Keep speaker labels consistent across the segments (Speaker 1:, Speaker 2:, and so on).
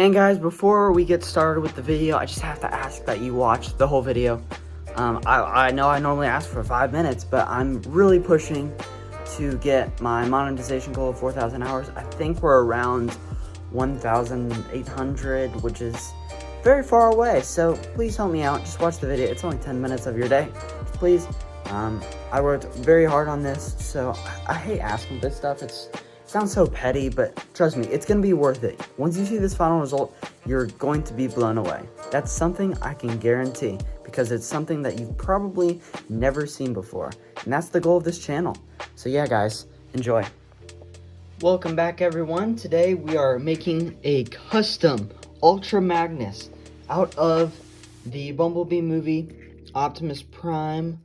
Speaker 1: And guys, before we get started with the video, I just have to ask that you watch the whole video. I know I normally ask for 5 minutes, but I'm really pushing to get my monetization goal of 4,000 hours. I think we're around 1,800, which is very far away. So please help me out. Just watch the video. It's only 10 minutes of your day. Just please. I worked very hard on this, so I hate asking this stuff. It sounds so petty, but trust me, it's going to be worth it. Once you see this final result, you're going to be blown away. That's something I can guarantee, because it's something that you've probably never seen before. And that's the goal of this channel. So yeah, guys, enjoy. Welcome back, everyone. Today we are making a custom Ultra Magnus out of the BumbleBee movie Optimus Prime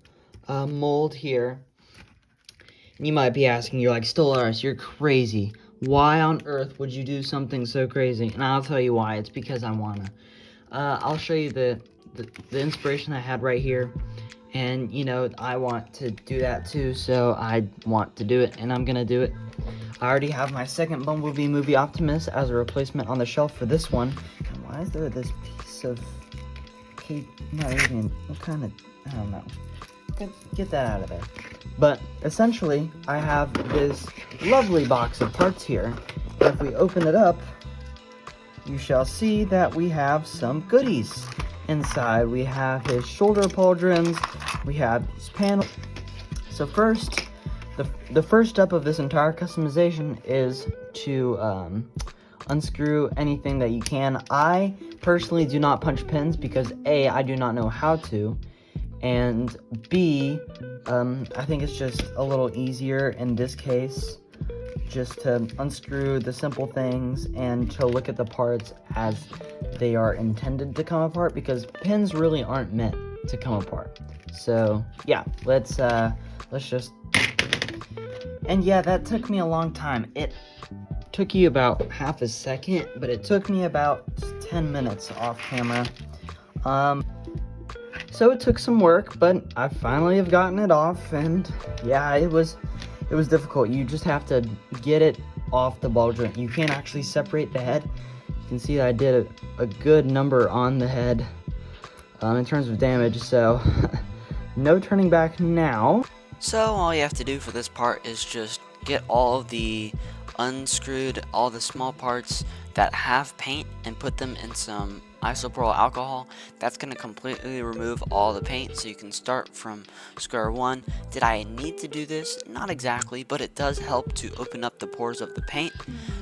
Speaker 1: mold here. You might be asking, you're like, Stellaris, you're crazy. Why on earth would you do something so crazy? And I'll tell you why. It's because I wanna. I'll show you the inspiration I had right here. And, you know, I want to do that too, so I want to do it, and I'm gonna do it. I already have my second BumbleBee movie Optimus as a replacement on the shelf for this one. And why is there this piece of cake? Not even, what kind of, I don't know. Get that out of there. But essentially, I have this lovely box of parts here. If we open it up, you shall see that we have some goodies inside. We have his shoulder pauldrons, we have his panel. So first, the first step of this entire customization is to unscrew anything that you can. I personally do not punch pins because A, I do not know how to, and B, I think it's just a little easier in this case just to unscrew the simple things and to look at the parts as they are intended to come apart, because pins really aren't meant to come apart. So yeah, let's just, and yeah, that took me a long time. It took you about half a second, but it took me about 10 minutes off camera. So it took some work, but I finally have gotten it off, and yeah, it was difficult. You just have to get it off the ball joint. You can't actually separate the head. You can see that I did a good number on the head in terms of damage, so no turning back now.
Speaker 2: So all you have to do for this part is just get all of the unscrewed, all the small parts that have paint, and put them in some isopropyl alcohol. That's going to completely remove all the paint, so you can start from square one. Did I need to do this? Not exactly, but it does help to open up the pores of the paint,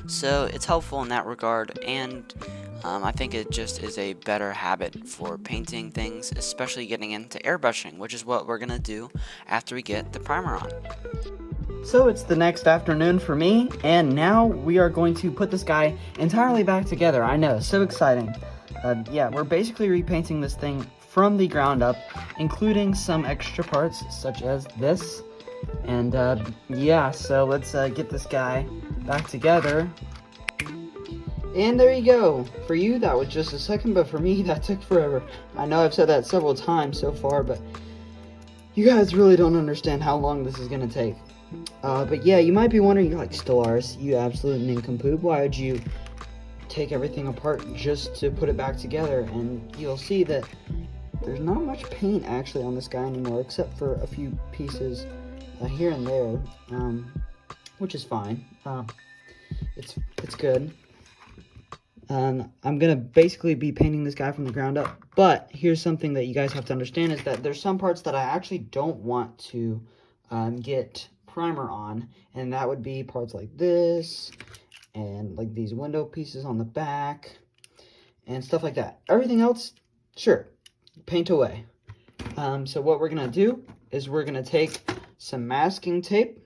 Speaker 2: so it's helpful in that regard. And I think it just is a better habit for painting things, especially getting into airbrushing, which is what we're going to do after we get the primer on.
Speaker 1: So it's the next afternoon for me, and now we are going to put this guy entirely back together. I know, so exciting. Yeah, we're basically repainting this thing from the ground up, including some extra parts such as this. And yeah, so let's get this guy back together. And there you go. For you, that was just a second, but for me, that took forever. I know I've said that several times so far, but you guys really don't understand how long this is going to take. But yeah, you might be wondering, you're like, Stellaris, you absolute nincompoop, why would you take everything apart just to put it back together? And you'll see that there's not much paint actually on this guy anymore, except for a few pieces here and there, which is fine. It's good. I'm gonna basically be painting this guy from the ground up, but here's something that you guys have to understand, is that there's some parts that I actually don't want to get primer on, and that would be parts like this, and like these window pieces on the back, and stuff like that. Everything else, sure, paint away. So what we're gonna do is we're gonna take some masking tape,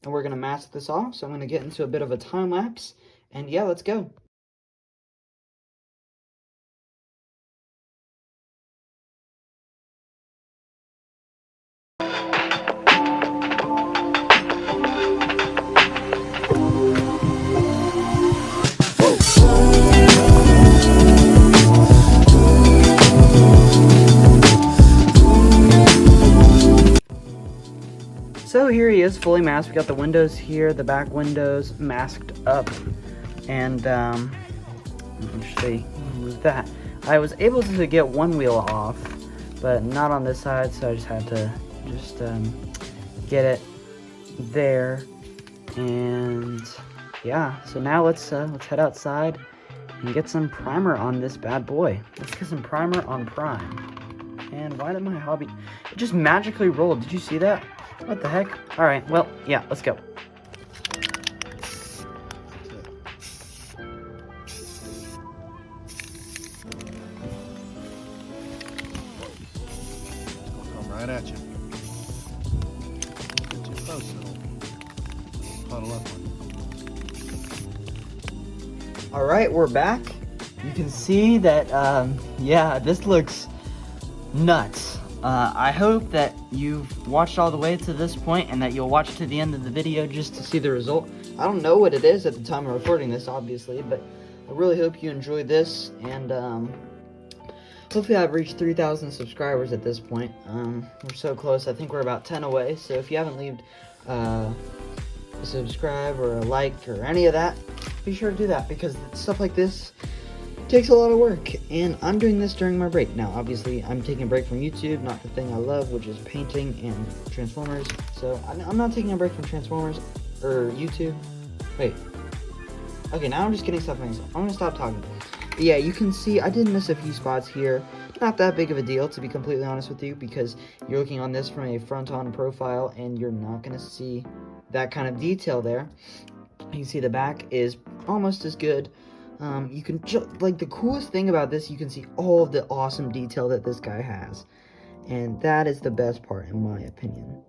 Speaker 1: and we're gonna mask this off. So I'm gonna get into a bit of a time lapse, and yeah, let's go. So here he is, fully masked. We got the windows here, the back windows masked up, and Actually, remove that. I was able to get one wheel off, but not on this side, so I just had to get it there. And yeah, so now let's head outside and get some primer on this bad boy. Let's get some primer on Prime. And why did my hobby... It just magically rolled. Did you see that? What the heck? Alright, well, yeah, let's go.
Speaker 3: Come right at you. Get too close, it'll puddle up on you.
Speaker 1: Alright, we're back. You can see that, yeah, this looks nuts. I hope that you've watched all the way to this point and that you'll watch to the end of the video just to see the result. I don't know what it is at the time of recording this, obviously, but I really hope you enjoyed this, and hopefully I've reached 3,000 subscribers at this point. We're so close. I think we're about 10 away, so if you haven't left a subscribe or a like or any of that, be sure to do that, because stuff like this takes a lot of work, and I'm doing this during my break. Now, obviously, I'm taking a break from YouTube, not the thing I love, which is painting and Transformers. So, I'm not taking a break from Transformers or YouTube. Wait. Okay, now I'm just getting stuff myself. I'm gonna stop talking. But yeah, you can see I did miss a few spots here. Not that big of a deal, to be completely honest with you, because you're looking on this from a front-on profile, and you're not gonna see that kind of detail there. You can see the back is almost as good. You can like, the coolest thing about this, you can see all of the awesome detail that this guy has, and that is the best part in my opinion.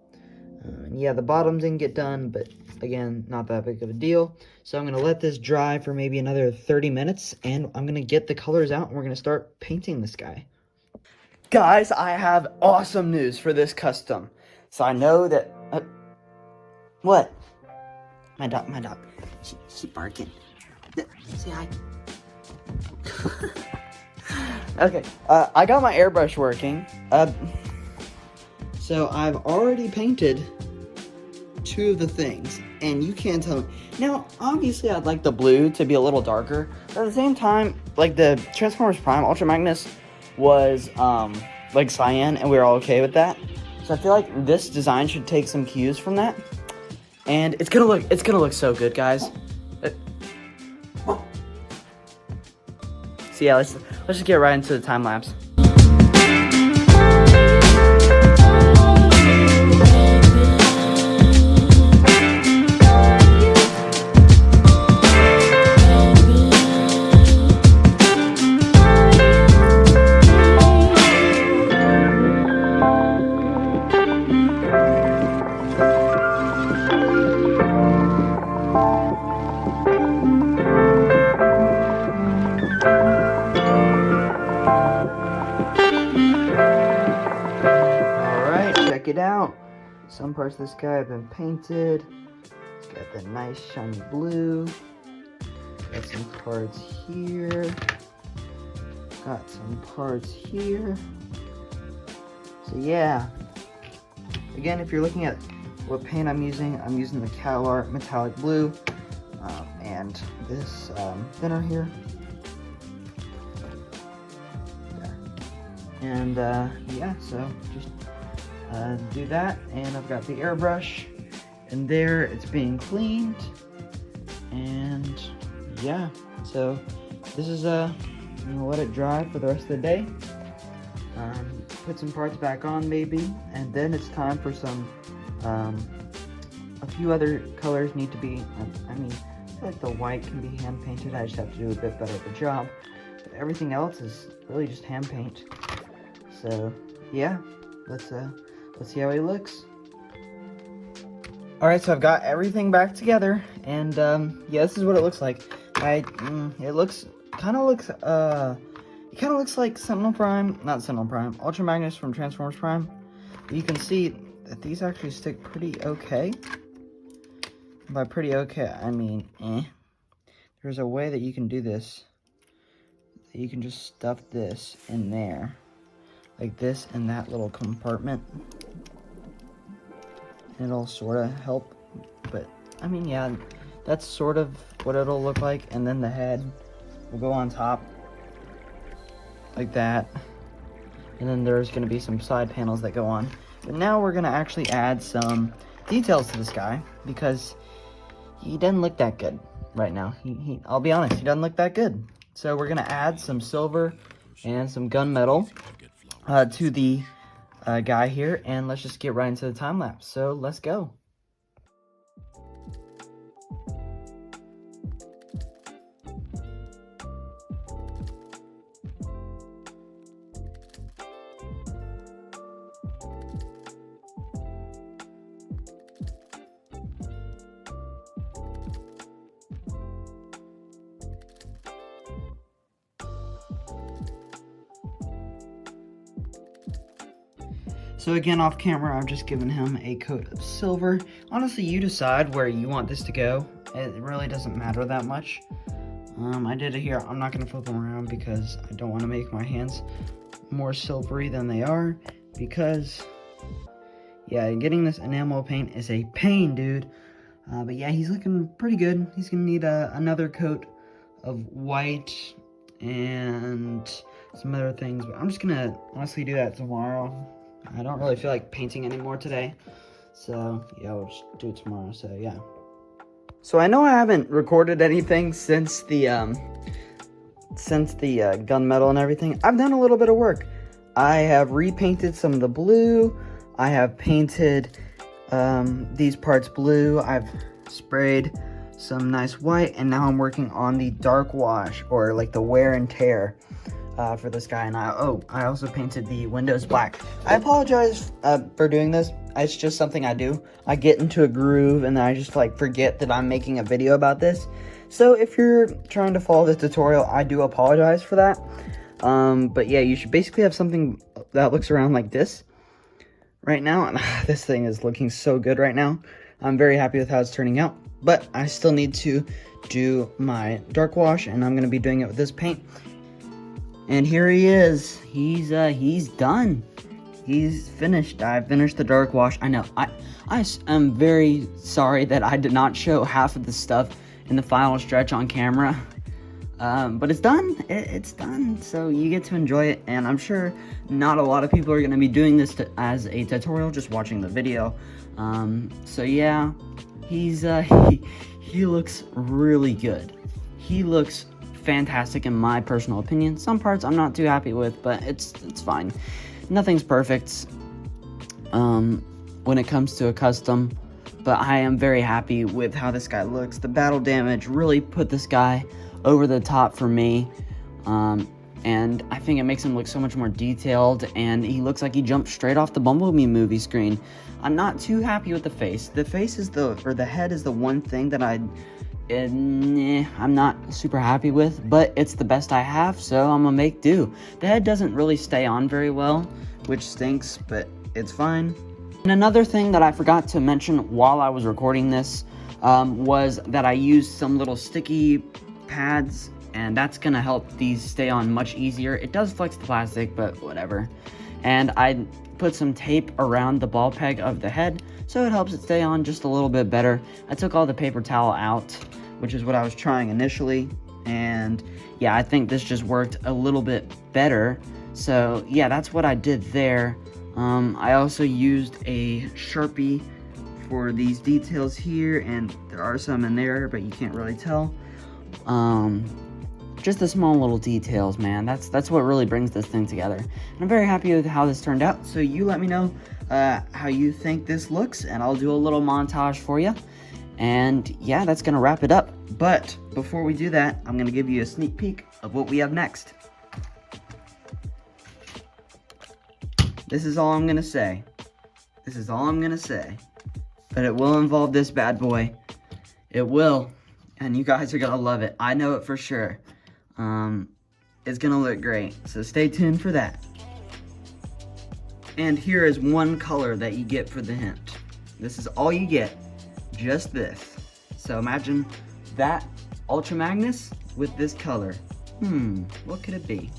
Speaker 1: And yeah, the bottom didn't get done, but again, not that big of a deal. So I'm gonna let this dry for maybe another 30 minutes, and I'm gonna get the colors out, and we're gonna start painting this guy. Guys, I have awesome news for this custom. So I know that what? My dog, she barking. Say hi. Okay, I got my airbrush working. So I've already painted 2 of the things, and you can't tell me. Now, obviously, I'd like the blue to be a little darker, but at the same time, like, the Transformers Prime Ultra Magnus was like cyan, and we were all okay with that. So I feel like this design should take some cues from that, and it's gonna look so good, guys. So yeah, let's just get right into the time lapse. It out. Some parts of this guy have been painted. It's got that nice shiny blue. Got some parts here. Got some parts here. So yeah. Again, if you're looking at what paint I'm using the CalArt metallic blue, and this thinner here. There. And yeah, so just do that, and I've got the airbrush, and there it's being cleaned, and yeah, so this is I'm gonna let it dry for the rest of the day, put some parts back on maybe, and then it's time for some a few other colors need to be, I mean, I feel like the white can be hand painted. I just have to do a bit better of a job, but everything else is really just hand paint. So yeah, let's see how he looks. Alright, so I've got everything back together, and yeah, this is what it looks like. It kind of looks like Ultra Magnus from Transformers Prime. But you can see that these actually stick pretty okay. By pretty okay, I mean, There's a way that you can do this. You can just stuff this in there, like this, in that little compartment. It'll sort of help, but I mean, yeah, that's sort of what it'll look like. And then the head, will go on top like that. And then there's going to be some side panels that go on. But now we're going to actually add some details to this guy because he doesn't look that good right now. I'll be honest, he doesn't look that good. So we're going to add some silver and some gunmetal to the guy here. And let's just get right into the time lapse. So let's go. So again, off camera, I've just given him a coat of silver. Honestly, you decide where you want this to go. It really doesn't matter that much. I did it here. I'm not going to flip them around because I don't want to make my hands more silvery than they are. Because, yeah, getting this enamel paint is a pain, dude. But yeah, he's looking pretty good. He's going to need another coat of white and some other things. But I'm just going to honestly do that tomorrow. I don't really feel like painting anymore today, so yeah, we'll just do it tomorrow. So yeah. So I know I haven't recorded anything since the gunmetal and everything. I've done a little bit of work. I have repainted some of the blue. I have painted these parts blue. I've sprayed some nice white, and now I'm working on the dark wash, or like the wear and tear. For this guy, and I also painted the windows black. I apologize for doing this. It's just something I do. I get into a groove and then I just like forget that I'm making a video about this. So if you're trying to follow this tutorial, I do apologize for that. But yeah, you should basically have something that looks around like this right now. And this thing is looking so good right now. I'm very happy with how it's turning out. But I still need to do my dark wash, and I'm going to be doing it with this paint. And here he is. He's done. He's finished. I finished the dark wash. I know. I am very sorry that I did not show half of the stuff in the final stretch on camera. But it's done. It's done. So you get to enjoy it. And I'm sure not a lot of people are going to be doing this as a tutorial, just watching the video. So yeah, he looks really good. He looks fantastic in my personal opinion. Some parts I'm not too happy with, but it's fine. Nothing's perfect when it comes to a custom, but I am very happy with how this guy looks. The battle damage really put this guy over the top for me, and I think it makes him look so much more detailed, and he looks like he jumped straight off the BumbleBee movie screen. I'm not too happy with the face. The face is the head is the one thing that I'm not super happy with, but it's the best I have, so I'm gonna make do. The head doesn't really stay on very well, which stinks, but it's fine. And another thing that I forgot to mention while I was recording this was that I used some little sticky pads, and that's gonna help these stay on much easier. It does flex the plastic, but whatever. And I put some tape around the ball peg of the head, so it helps it stay on just a little bit better. I took all the paper towel out, which is what I was trying initially, and yeah, I think this just worked a little bit better. So yeah, that's what I did there. I also used a Sharpie for these details here, and there are some in there, but you can't really tell. Just the small little details, man. That's what really brings this thing together. And I'm very happy with how this turned out. So you let me know how you think this looks, and I'll do a little montage for you. And yeah, that's gonna wrap it up. But before we do that, I'm gonna give you a sneak peek of what we have next. This is all I'm gonna say. This is all I'm gonna say. But it will involve this bad boy. It will. And you guys are gonna love it. I know it for sure. It's gonna look great. So stay tuned for that. And here is one color that you get for the hint. This is all you get. Just this. So imagine that Ultra Magnus with this color. What could it be?